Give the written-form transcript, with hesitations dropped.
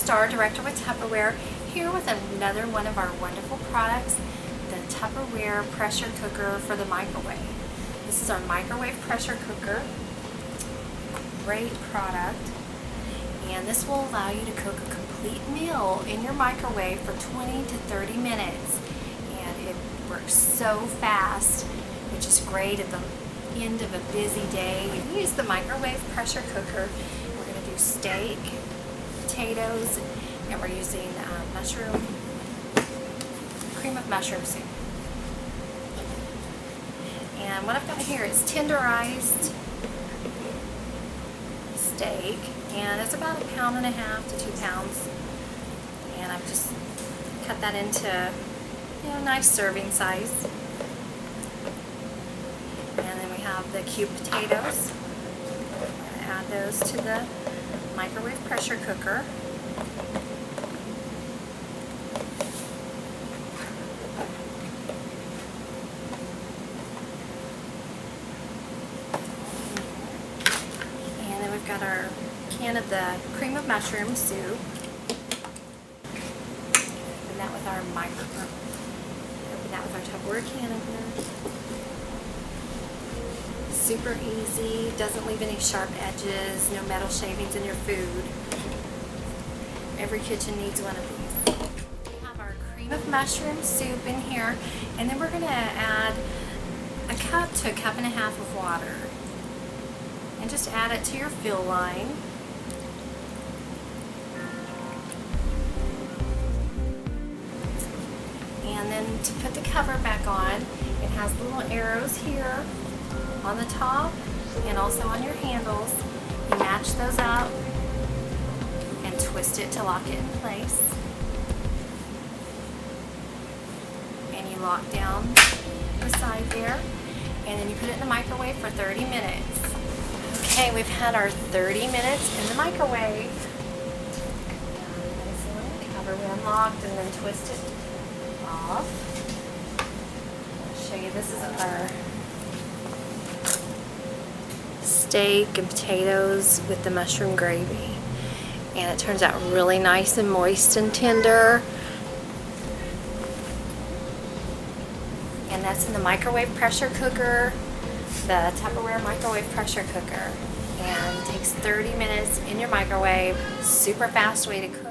Star, Director with Tupperware, here with another one of our wonderful products, the Tupperware Pressure Cooker for the microwave. This is our microwave pressure cooker. Great product. And this will allow you to cook a complete meal in your microwave for 20 to 30 minutes. And it works so fast, which is great at the end of a busy day. You can use the microwave pressure cooker. We're going to do steak, potatoes, and we're using cream of mushroom soup. And what I've got here is tenderized steak, and it's about 1.5 to 2 pounds. And I've just cut that into nice serving size. And then we have the cubed potatoes. I'm going to add those to the microwave pressure cooker. And then we've got our can of the cream of mushroom soup. Open that with our Tupperware can opener. Super easy, doesn't leave any sharp edges, no metal shavings in your food. Every kitchen needs one of these. We have our cream of mushroom soup in here, and then we're going to add a cup to 1.5 cups of water. And just add it to your fill line. And then to put the cover back on, it has little arrows here on the top and also on your handles. You match those up and twist it to lock it in place. And you lock down the side there, and then you put it in the microwave for 30 minutes. Okay, we've had our 30 minutes in the microwave. Cover we unlocked and then twist it off. I'll show you, this is our steak and potatoes with the mushroom gravy, and it turns out really nice and moist and tender. And that's in the microwave pressure cooker, the Tupperware microwave pressure cooker, and it takes 30 minutes in your microwave. Super fast way to cook.